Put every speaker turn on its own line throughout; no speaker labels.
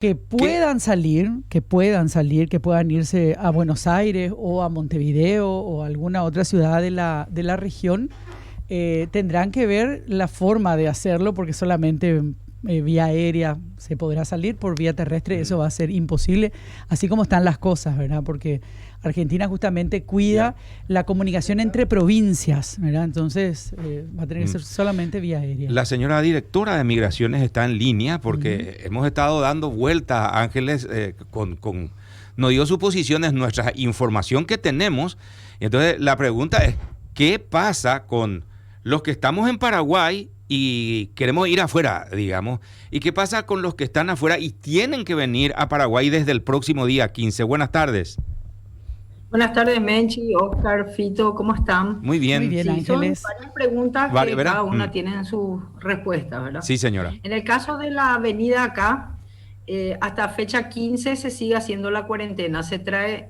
¿Qué?
Que puedan irse a Buenos Aires o a Montevideo o a alguna otra ciudad de la región, tendrán que ver la forma de hacerlo porque solamente vía aérea se podrá salir, por vía terrestre eso va a ser imposible, así como están las cosas, ¿verdad? Porque Argentina justamente cuida
Ya.
la comunicación entre provincias, ¿verdad? Entonces va a tener que
Mm.
ser solamente vía aérea.
La señora directora de Migraciones está en línea
Ujú.
porque hemos estado dando vueltas, Ángeles, nos dio suposiciones, nuestra información que tenemos. Entonces, la pregunta es, ¿qué pasa con los que estamos en Paraguay y queremos ir afuera, digamos? ¿Y qué pasa con los que están afuera y tienen que venir a Paraguay desde el próximo día 15? Buenas tardes.
Buenas tardes, Menchi, Oscar, Fito, ¿cómo están?
Muy
Muy
bien.
bien,
Sí, son
Ángeles.
varias preguntas
Vale,
que
¿verdad?
cada una tiene sus respuestas, ¿verdad?
Sí, señora.
En el caso de la avenida acá, hasta fecha 15 se sigue haciendo la cuarentena.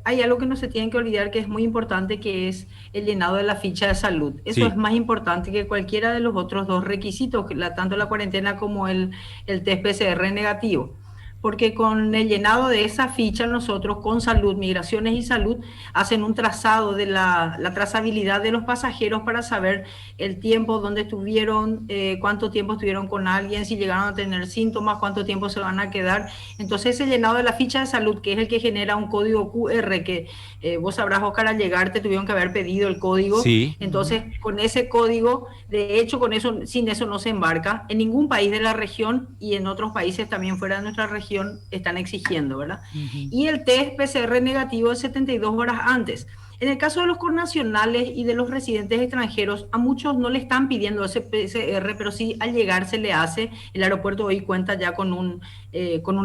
Hay algo que no se tiene que olvidar que es muy importante, que es el llenado de la ficha de salud. Eso es
Sí.
más importante que cualquiera de los otros dos requisitos, tanto la cuarentena como el test PCR negativo. Porque con el llenado de esa ficha nosotros con salud, migraciones y salud, hacen un trazado de la trazabilidad de los pasajeros para saber el tiempo, dónde estuvieron, cuánto tiempo estuvieron con alguien, si llegaron a tener síntomas, cuánto tiempo se van a quedar. Entonces ese llenado de la ficha de salud, que es el que genera un código QR, que vos sabrás, Oscar, al llegar te tuvieron que haber pedido el código.
Sí.
Entonces con ese código, de hecho con eso, sin eso no se embarca en ningún país de la región, y en otros países también fuera de nuestra región están exigiendo, ¿verdad?
Ujú.
Y el test PCR negativo es 72 horas antes. En el caso de los connacionales y de los residentes extranjeros, a muchos no le están pidiendo ese PCR, pero sí al llegar se le hace. El aeropuerto hoy cuenta ya con un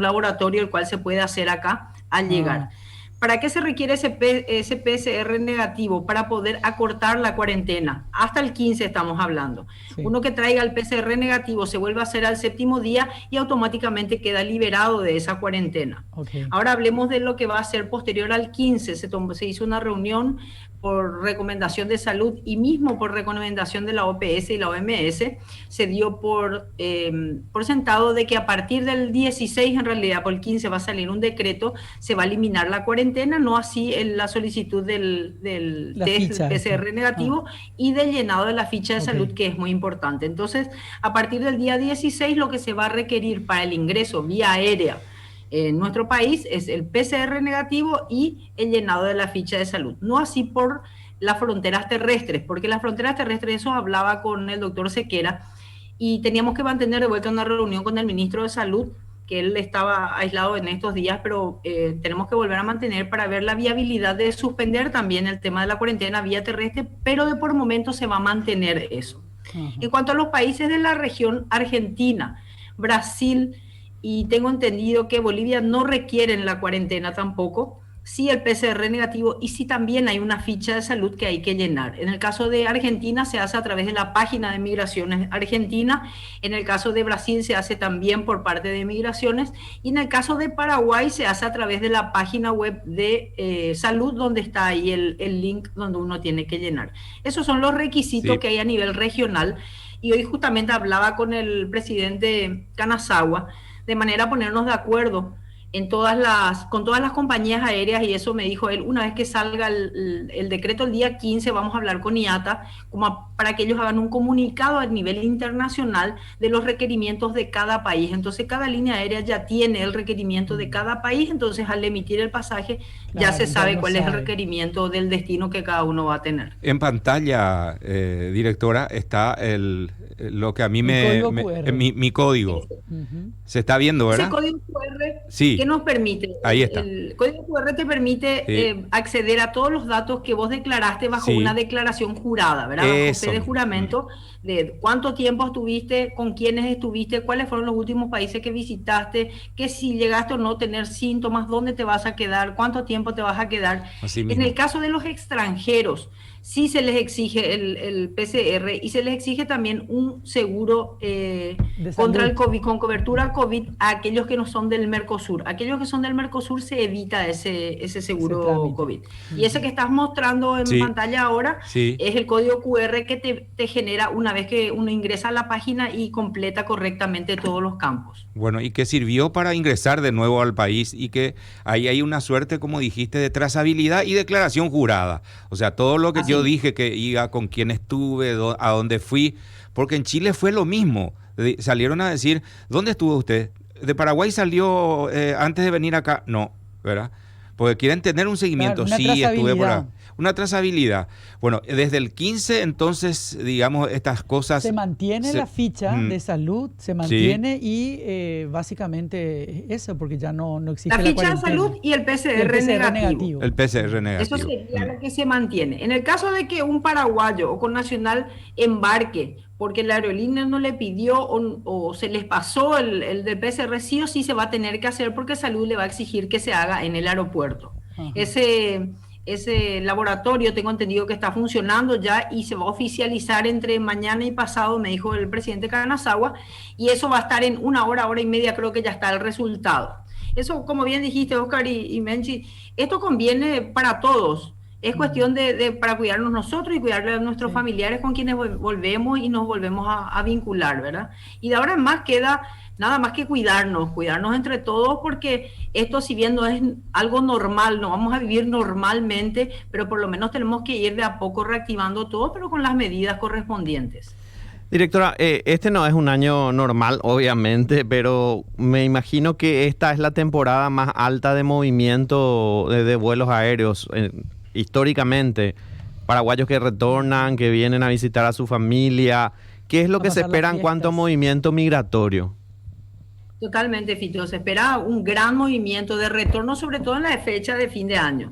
laboratorio el cual se puede hacer acá al
Ah,
llegar. ¿Para qué se requiere ese PCR negativo? Para poder acortar la cuarentena. Hasta el 15 estamos hablando.
sí.
Uno que traiga el PCR negativo se vuelve a hacer al séptimo día y automáticamente queda liberado de esa cuarentena.
Ok.
Ahora hablemos de lo que va a ser posterior al 15. Se hizo una reunión por recomendación de salud y mismo por recomendación de la OPS y la OMS. Se dio por sentado de que a partir del 16, en realidad por el 15 va a salir un decreto, se va a eliminar la cuarentena, no así la solicitud del
La
test
ficha esta.
PCR
Ah,
negativo y del llenado de la ficha de
ok.
salud, que es muy importante. Entonces, a partir del día 16, lo que se va a requerir para el ingreso vía aérea en nuestro país es el PCR negativo y el llenado de la ficha de salud. No así por las fronteras terrestres, porque las fronteras terrestres, eso hablaba con el doctor Sequera, y teníamos que mantener de vuelta una reunión con el ministro de Salud, que él estaba aislado en estos días, pero tenemos que volver a mantener para ver la viabilidad de suspender también el tema de la cuarentena vía terrestre, pero de por momento se va a mantener eso.
Ajá.
En cuanto a los países de la región, Argentina, Brasil, y tengo entendido que Bolivia no requieren la cuarentena tampoco, sí el PCR negativo y sí también hay una ficha de salud que hay que llenar. En el caso de Argentina se hace a través de la página de Migraciones Argentina, en el caso de Brasil se hace también por parte de Migraciones, y en el caso de Paraguay se hace a través de la página web de salud, donde está ahí el link donde uno tiene que llenar. Esos son los requisitos
Sí.
que hay a nivel regional, y hoy justamente hablaba con el presidente Kanazawa de manera a ponernos de acuerdo con todas las compañías aéreas, y eso me dijo él, una vez que salga el decreto el día 15 vamos a hablar con IATA para que ellos hagan un comunicado a nivel internacional de los requerimientos de cada país. Entonces cada línea aérea ya tiene el requerimiento de cada país, entonces al emitir el pasaje ya
Claro,
se
ya
sabe
uno
cuál es el
sabe.
requerimiento del destino que cada uno va a tener.
En pantalla, directora, está lo que a mí
El código QR.
mi código.
Ese,
Ujú.
Se está viendo,
ese
¿verdad?
código QR que
Sí,
nos permite,
ahí está.
el código QR te permite
Sí,
acceder a todos los datos que vos declaraste bajo una
sí,
declaración jurada, ¿verdad? Bajo fe
eso
de
mismo.
juramento, de cuánto tiempo estuviste, con quiénes estuviste, cuáles fueron los últimos países que visitaste, que si llegaste o no a tener síntomas, dónde te vas a quedar, cuánto tiempo te vas a quedar.
Así
En el
mismo.
caso de los extranjeros, sí se les exige el PCR y se les exige también un seguro contra el COVID, con cobertura COVID a aquellos que no son del Mercosur. Aquellos que son del Mercosur se evita ese seguro COVID. Y ese que estás mostrando en pantalla ahora es el código QR que te genera una vez que uno ingresa a la página y completa correctamente todos los campos.
Bueno, y que sirvió para ingresar de nuevo al país y que ahí hay una suerte, como dijiste, de trazabilidad y declaración jurada. O sea, todo lo que yo dije que iba, con quién estuve, a dónde fui, porque en Chile fue lo mismo. Salieron a decir, ¿dónde estuvo usted? ¿De Paraguay salió antes de venir acá? No, ¿verdad? Porque quieren tener un seguimiento.
Claro,
sí, estuve por acá. Una trazabilidad. Bueno, desde el 15, entonces, digamos, estas cosas...
Se mantiene la ficha de salud, se mantiene y básicamente eso, porque ya no existe
la ficha de salud y el PCR negativo.
El PCR negativo.
Eso sería lo que se mantiene. En el caso de que un paraguayo o connacional embarque porque la aerolínea no le pidió o se les pasó el del PCR, sí o sí se va a tener que hacer porque Salud le va a exigir que se haga en el aeropuerto. Ese laboratorio tengo entendido que está funcionando ya y se va a oficializar entre mañana y pasado, me dijo el presidente Kanazawa, y eso va a estar en una hora y media, creo que ya está el resultado. Eso, como bien dijiste, Oscar y Menchi, esto conviene para todos. Es cuestión para cuidarnos nosotros y cuidarle a nuestros familiares con quienes volvemos y nos volvemos a vincular, ¿verdad? Y de ahora en más queda nada más que cuidarnos entre todos, porque esto, si bien no es algo normal, no vamos a vivir normalmente, pero por lo menos tenemos que ir de a poco reactivando todo, pero con las medidas correspondientes.
Directora, este no es un año normal, obviamente, pero me imagino que esta es la temporada más alta de movimiento de vuelos aéreos. Históricamente, paraguayos que retornan, que vienen a visitar a su familia. ¿Qué es lo que se espera en cuanto a movimiento migratorio?
Totalmente, Fito. Se espera un gran movimiento de retorno, sobre todo en la fecha de fin de año.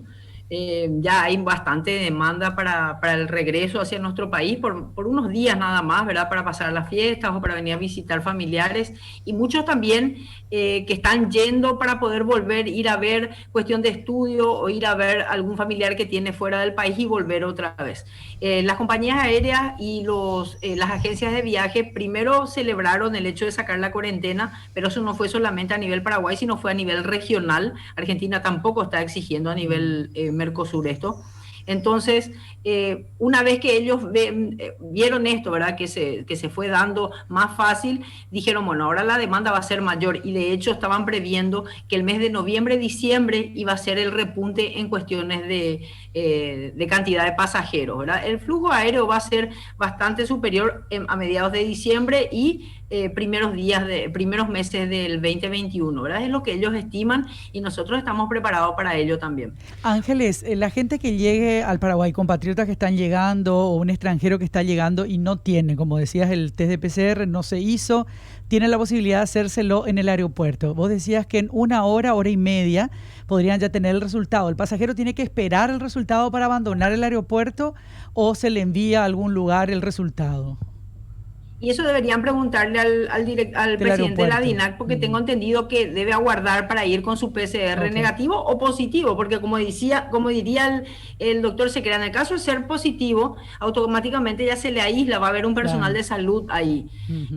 Ya hay bastante demanda para el regreso hacia nuestro país por unos días nada más, ¿verdad? Para pasar las fiestas o para venir a visitar familiares, y muchos también que están yendo para poder volver, ir a ver cuestión de estudio o ir a ver algún familiar que tiene fuera del país y volver otra vez. Las compañías aéreas y las agencias de viaje primero celebraron el hecho de sacar la cuarentena, pero eso no fue solamente a nivel Paraguay, sino fue a nivel regional. Argentina tampoco está exigiendo a nivel Mercosur esto. Entonces, una vez que ellos vieron esto, ¿verdad? Que se fue dando más fácil, dijeron, bueno, ahora la demanda va a ser mayor, y de hecho estaban previendo que el mes de noviembre, diciembre iba a ser el repunte en cuestiones de cantidad de pasajeros, ¿verdad? El flujo aéreo va a ser bastante superior a mediados de diciembre y primeros meses del 2021, ¿verdad? Es lo que ellos estiman y nosotros estamos preparados para ello también.
Ángeles, la gente que llegue al Paraguay, compatriotas que están llegando o un extranjero que está llegando y no tiene, como decías, el test de PCR no se hizo, tiene la posibilidad de hacérselo en el aeropuerto. Vos decías que en una hora y media podrían ya tener el resultado. ¿El pasajero tiene que esperar el resultado para abandonar el aeropuerto o se le envía a algún lugar el resultado?
Y eso deberían preguntarle al presidente de la DINAC, porque tengo entendido que debe aguardar para ir con su PCR negativo o positivo, porque como diría el doctor Sequera, en el caso de ser positivo, automáticamente ya se le aísla, va a haber un personal de salud ahí.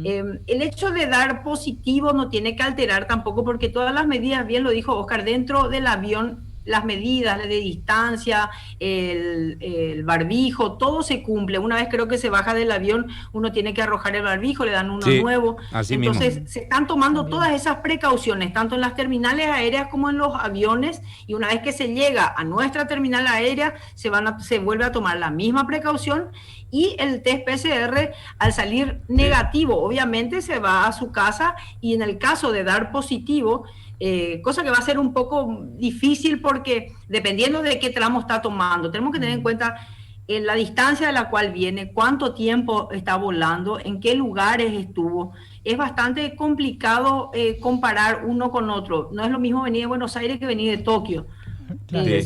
El hecho de dar positivo no tiene que alterar tampoco, porque todas las medidas, bien lo dijo Oscar, dentro del avión, las medidas de distancia, el barbijo, todo se cumple. Una vez creo que se baja del avión, uno tiene que arrojar el barbijo, le dan uno nuevo. Entonces se están tomando todas esas precauciones, tanto en las terminales aéreas como en los aviones, y una vez que se llega a nuestra terminal aérea, se vuelve a tomar la misma precaución, y el test PCR, al salir negativo, obviamente se va a su casa, y en el caso de dar positivo, cosa que va a ser un poco difícil porque dependiendo de qué tramo está tomando, tenemos que tener en cuenta la distancia de la cual viene, cuánto tiempo está volando, en qué lugares estuvo. Es bastante complicado comparar uno con otro. No es lo mismo venir de Buenos Aires que venir de Tokio.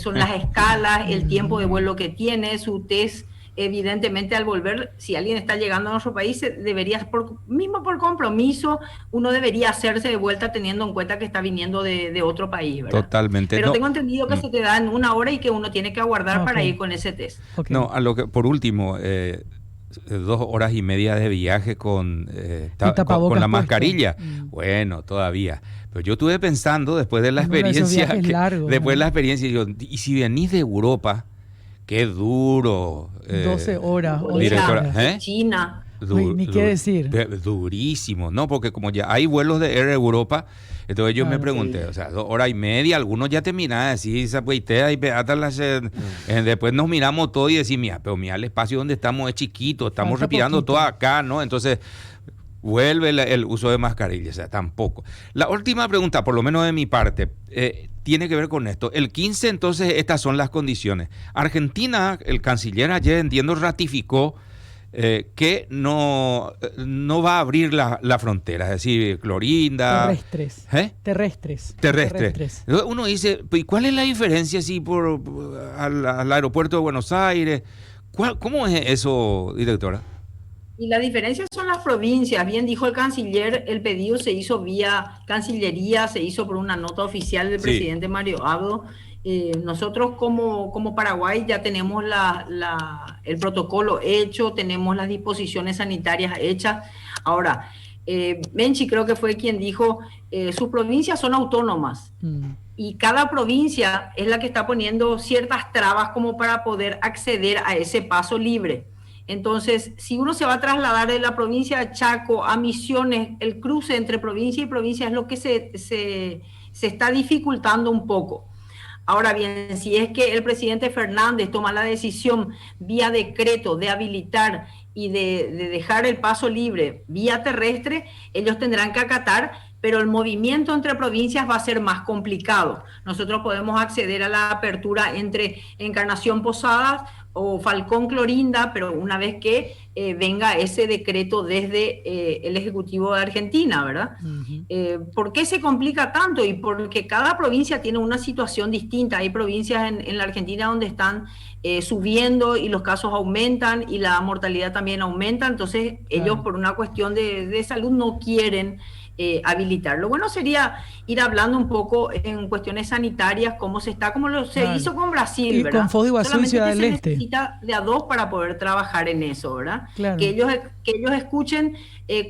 Son las escalas, el tiempo de vuelo que tiene, su test evidentemente al volver, si alguien está llegando a nuestro país, debería, mismo por compromiso, uno debería hacerse de vuelta teniendo en cuenta que está viniendo de otro país, ¿verdad?
Totalmente.
Pero
No,
tengo entendido que se te da en 1 hora y que uno tiene que aguardar para ir con ese test.
Ok.
no, a lo que, por último, 2 horas y media de viaje con
tapabocas
la
puesto.
mascarilla. Bueno, todavía. Pero yo estuve pensando, después de la
Uno de esos
experiencia,
viajes largos,
después de
¿no?
la experiencia, yo, y si venís de Europa, qué duro.
12 horas, 11
directora,
horas.
¿eh?
China.
Uy, ni qué decir.
Durísimo, ¿no? Porque como ya hay vuelos de Air Europa, entonces yo me
Claro.
pregunté, o sea, 2 horas y media, algunos ya terminan así, esa pueitea y después nos miramos todo y decimos, mira, pero mira el espacio donde estamos es chiquito, estamos
Falta
respirando
poquito.
todo acá, ¿no? Entonces vuelve el uso de mascarilla, o sea, tampoco. La última pregunta, por lo menos de mi parte, tiene que ver con esto. El 15, entonces, estas son las condiciones. Argentina, el canciller ayer, entiendo, ratificó que no va a abrir la frontera, es decir, Clorinda.
Terrestres.
¿Eh?
Terrestres.
Terrestres. Entonces uno dice, ¿y cuál es la diferencia si al aeropuerto de Buenos Aires? ¿Cómo es eso, directora?
Y la diferencia son las provincias. Bien dijo el canciller, el pedido se hizo vía Cancillería, se hizo por una nota oficial del
Sí.
presidente Mario Abdo. Nosotros como Paraguay ya tenemos el protocolo hecho, tenemos las disposiciones sanitarias hechas. Ahora, Menchi creo que fue quien dijo, sus provincias son autónomas. Y cada provincia es la que está poniendo ciertas trabas como para poder acceder a ese paso libre. Entonces, si uno se va a trasladar de la provincia de Chaco a Misiones, el cruce entre provincia y provincia es lo que se está dificultando un poco. Ahora bien, si es que el presidente Fernández toma la decisión vía decreto de habilitar y de dejar el paso libre vía terrestre, ellos tendrán que acatar, pero el movimiento entre provincias va a ser más complicado. Nosotros podemos acceder a la apertura entre Encarnación Posadas o Falcón Clorinda, pero una vez que venga ese decreto desde el Ejecutivo de Argentina, ¿verdad? ¿Por qué se complica tanto? Y porque cada provincia tiene una situación distinta. Hay provincias en la Argentina donde están subiendo y los casos aumentan y la mortalidad también aumenta, entonces ellos por una cuestión de salud no quieren habilitar. Lo bueno sería ir hablando un poco en cuestiones sanitarias, cómo se está, como se hizo con Brasil,
y
¿verdad?
con Foz do Iguazú y Ciudad del Este.
Se necesita de a dos para poder trabajar en eso, ¿verdad?
Claro.
Que ellos escuchen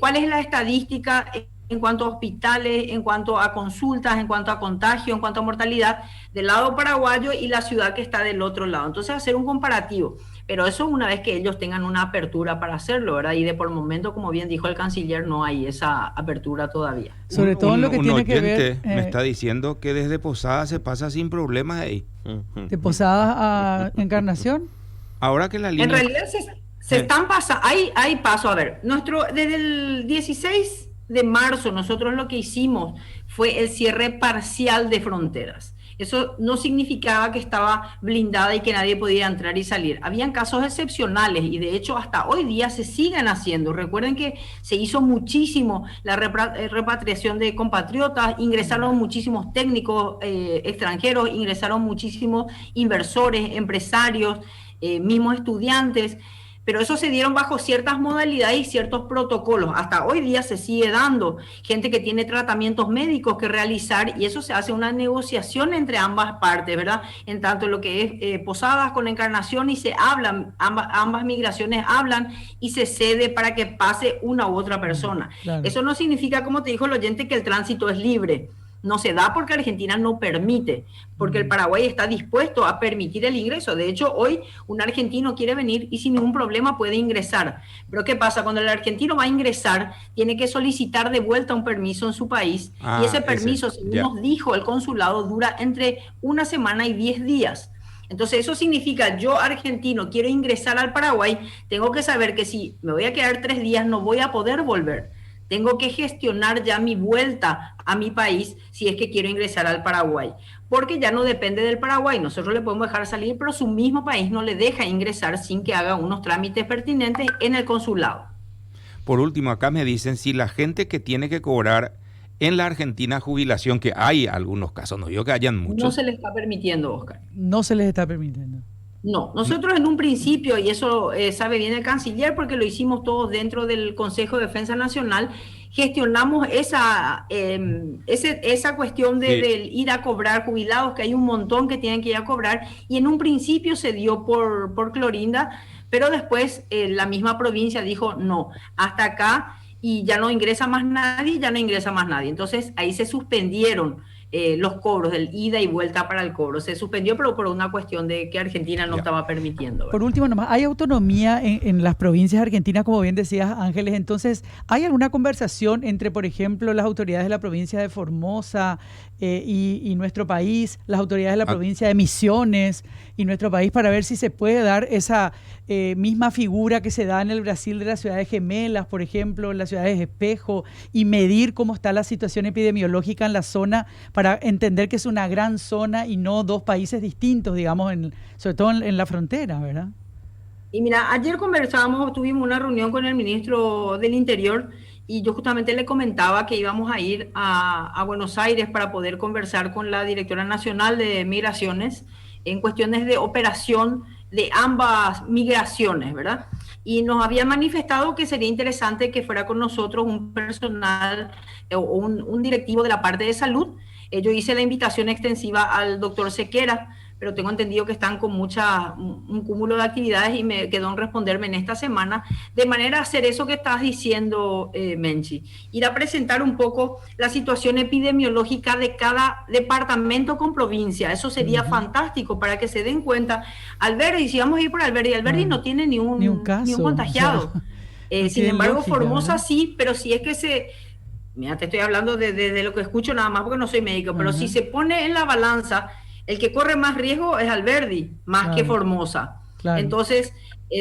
cuál es la estadística en cuanto a hospitales, en cuanto a consultas, en cuanto a contagio, en cuanto a mortalidad del lado paraguayo y la ciudad que está del otro lado. Entonces hacer un comparativo. Pero eso una vez que ellos tengan una apertura para hacerlo, ¿verdad? Y de por el momento, como bien dijo el canciller, no hay esa apertura todavía.
Sobre todo en lo que tiene que ver...
me está diciendo que desde Posadas se pasa sin problemas ahí.
¿De Posadas a Encarnación?
Ahora que la línea...
En realidad se están pasando, hay paso. A ver, desde el 16 de marzo nosotros lo que hicimos fue el cierre parcial de fronteras. Eso no significaba que estaba blindada y que nadie podía entrar y salir. Habían casos excepcionales y de hecho hasta hoy día se siguen haciendo. Recuerden que se hizo muchísimo la repatriación de compatriotas, ingresaron muchísimos técnicos extranjeros, ingresaron muchísimos inversores, empresarios, mismos estudiantes. Pero eso se dieron bajo ciertas modalidades y ciertos protocolos. Hasta hoy día se sigue dando gente que tiene tratamientos médicos que realizar y eso se hace una negociación entre ambas partes, ¿verdad? En tanto lo que es Posadas con Encarnación y se hablan, ambas migraciones hablan y se cede para que pase una u otra persona.
Claro.
Eso no significa, como te dijo el oyente, que el tránsito es libre. No se da porque Argentina no permite, porque el Paraguay está dispuesto a permitir el ingreso. De hecho, hoy un argentino quiere venir y sin ningún problema puede ingresar. Pero ¿qué pasa? Cuando el argentino va a ingresar, tiene que solicitar de vuelta un permiso en su país. Y ese permiso, según nos dijo el consulado, dura entre 1 semana y 10 días. Entonces eso significa, yo argentino quiero ingresar al Paraguay, tengo que saber que si me voy a quedar 3 días no voy a poder volver. Tengo que gestionar ya mi vuelta a mi país si es que quiero ingresar al Paraguay, porque ya no depende del Paraguay. Nosotros le podemos dejar salir, pero su mismo país no le deja ingresar sin que haga unos trámites pertinentes en el consulado.
Por último, acá me dicen si la gente que tiene que cobrar en la Argentina jubilación, que hay algunos casos, no digo que hayan muchos.
No se le está permitiendo, Oscar.
No se les está permitiendo.
No, nosotros en un principio, y eso sabe bien el canciller porque lo hicimos todos dentro del Consejo de Defensa Nacional, gestionamos esa cuestión
Sí.
del ir a cobrar jubilados, que hay un montón que tienen que ir a cobrar, y en un principio se dio por Clorinda, pero después la misma provincia dijo no, hasta acá, y ya no ingresa más nadie, ya no ingresa más nadie. Entonces ahí se suspendieron los cobros, del ida y vuelta para el cobro. Se suspendió, pero por una cuestión de que Argentina no
Ya.
estaba permitiendo,
Por
¿verdad?
último, nomás, ¿hay autonomía en las provincias argentinas, como bien decías, Ángeles? Entonces, ¿hay alguna conversación entre, por ejemplo, las autoridades de la provincia de Formosa y nuestro país, las autoridades de la
Ah,
provincia de Misiones y nuestro país, para ver si se puede dar esa misma figura que se da en el Brasil de las ciudades gemelas, por ejemplo, las ciudades espejo, y medir cómo está la situación epidemiológica en la zona para entender que es una gran zona y no dos países distintos, digamos, sobre todo en la frontera, ¿verdad?
Y mira, ayer conversábamos, tuvimos una reunión con el ministro del Interior y yo justamente le comentaba que íbamos a ir a Buenos Aires para poder conversar con la directora nacional de migraciones en cuestiones de operación de ambas migraciones, ¿verdad? Y nos habían manifestado que sería interesante que fuera con nosotros un personal o un directivo de la parte de salud. Yo hice la invitación extensiva al doctor Sequera, pero tengo entendido que están con un cúmulo de actividades y me quedó en responderme en esta semana, de manera a hacer eso que estás diciendo, Menchi, ir a presentar un poco la situación epidemiológica de cada departamento con provincia. Eso sería fantástico para que se den cuenta. Alberdi, si vamos a ir por Alberdi, Alberdi no tiene ni
Ni un
un
caso,
contagiado.
o sea, no
Sin
tiene
embargo,
lógica,
Formosa
¿verdad?
sí, pero si es que mira, te estoy hablando de lo que escucho nada más porque no soy médico, pero si
Ajá,
se pone en la balanza, el que corre más riesgo es Alberdi, más que
claro,
Formosa.
claro.
Entonces,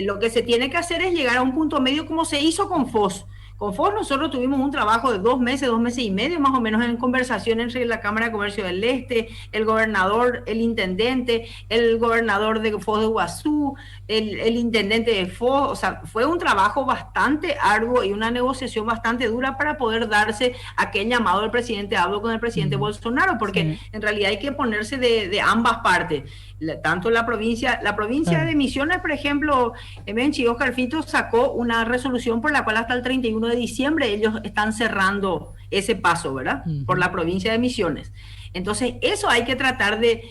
lo que se tiene que hacer es llegar a un punto medio como se hizo con FOS. Con FOS nosotros tuvimos un trabajo de 2 meses y medio más o menos en conversación entre la Cámara de Comercio del Este, el gobernador, el intendente, el gobernador de FOS de Iguazú, el intendente de FOS. O sea, fue un trabajo bastante arduo y una negociación bastante dura para poder darse aquel llamado del presidente Hablo con el presidente
Ujú,
Bolsonaro, porque
sí,
en realidad hay que ponerse de ambas partes. Tanto la provincia
claro.
de Misiones, por ejemplo, Menchi, Oscar Fito sacó una resolución por la cual hasta el 31 de diciembre ellos están cerrando ese paso, ¿verdad? Por
Ujú,
la provincia de Misiones. Entonces, eso hay que tratar de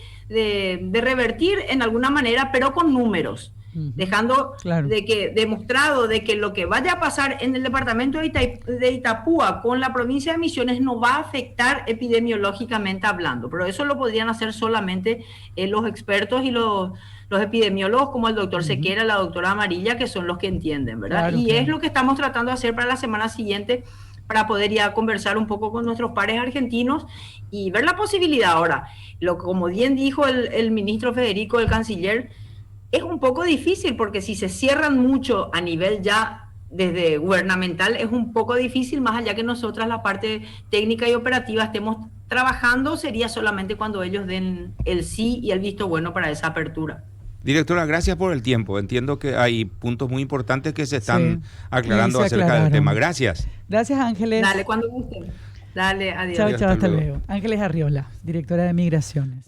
revertir en alguna manera, pero con números,
ujú,
dejando
claro.
demostrado de que lo que vaya a pasar en el departamento de Itapúa con la provincia de Misiones no va a afectar epidemiológicamente hablando, pero eso lo podrían hacer solamente los expertos y los epidemiólogos como el doctor
Ujú,
Sequera, la doctora Amarilla, que son los que entienden, ¿verdad?
claro,
Y es
claro.
lo que estamos tratando de hacer para la semana siguiente, para poder ya conversar un poco con nuestros pares argentinos y ver la posibilidad. Ahora, como bien dijo el ministro Federico, el canciller, es un poco difícil porque si se cierran mucho a nivel ya desde gubernamental, es un poco difícil, más allá que nosotras la parte técnica y operativa estemos trabajando, sería solamente cuando ellos den el sí y el visto bueno para esa apertura.
Directora, gracias por el tiempo. Entiendo que hay puntos muy importantes que se
Sí,
están
y
aclarando
se
acerca del tema.
aclararon.
Gracias.
Gracias, Ángeles.
Dale, cuando gusten. Dale, adiós.
Chao,
Adiós,
chao,
hasta
hasta
luego.
luego. Ángeles Arriola, directora de Migraciones.